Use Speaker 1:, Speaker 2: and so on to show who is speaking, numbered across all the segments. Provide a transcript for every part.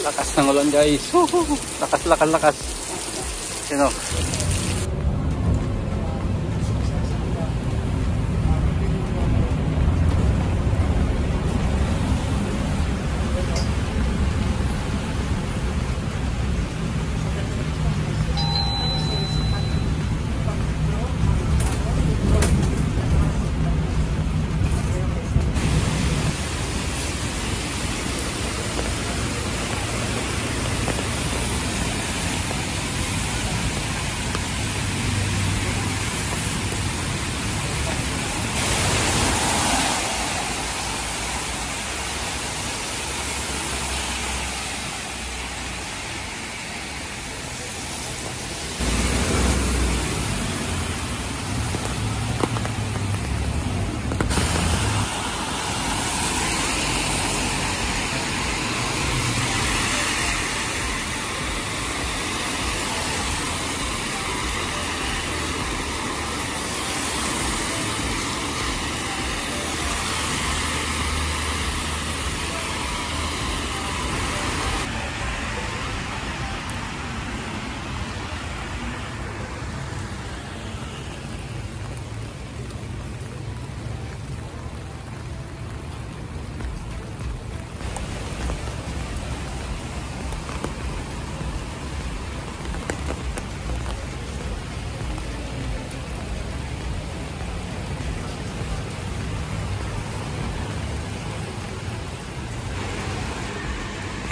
Speaker 1: Lakas ng ulan guys. Lakas, lakas, lakas. Sino?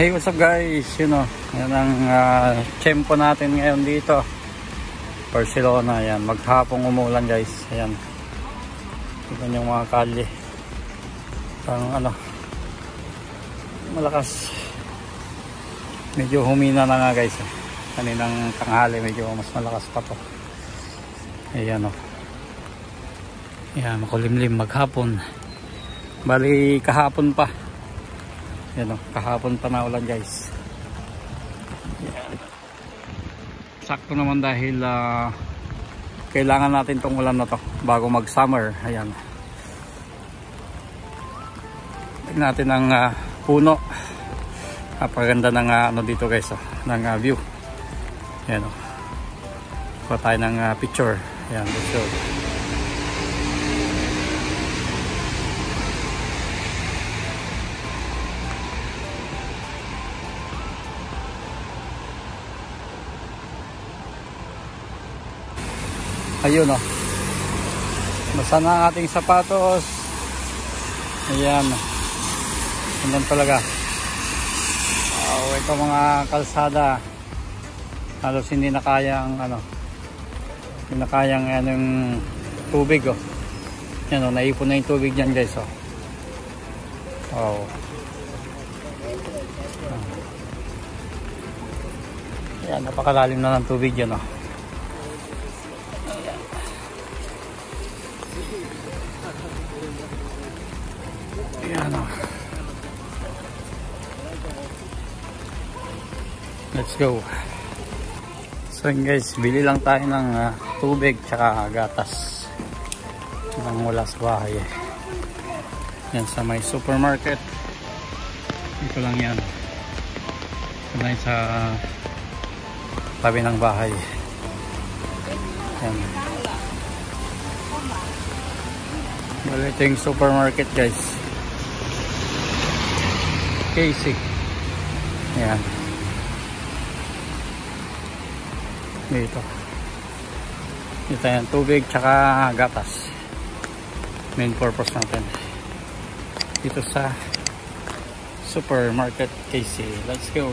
Speaker 1: Hey, what's up guys? Yan ang tiyempo natin ngayon dito, Barcelona. Yan, maghapong umulan guys. Ayan, tignan yung mga kalye, parang malakas. Medyo humina na nga guys. Kaninang tanghali medyo mas malakas pa to. Ayan Ayan, makulimlim maghapon. Bali kahapon pa. Yan kahapon pa na ulan guys. Yan. Sakto naman dahil kailangan natin tong ulan na to bago mag summer. Ayan, tignan natin ang puno. Napaganda ng dito guys, ng view. Yan kuha tayo ng picture. Ayan, let's go. Ayun basa na ang ating sapatos. Ayan, ganyan talaga. Ito mga kalsada halos hindi na kayang hindi na kayang yung tubig. Yan naipon na yung tubig dyan guys. Yan, napakalalim na ng tubig dyan. Ayan let's go. So guys, bili lang tayo ng tubig tsaka gatas nang wala sa bahay. Yan sa may supermarket. Ito lang yan. Ito lang sa tabi ng bahay. Yan. Well, ito yung supermarket guys. Casey. Ayan. Dito. Dito yan, tubig tsaka gatas. Main purpose natin. Dito sa supermarket Casey. Let's go.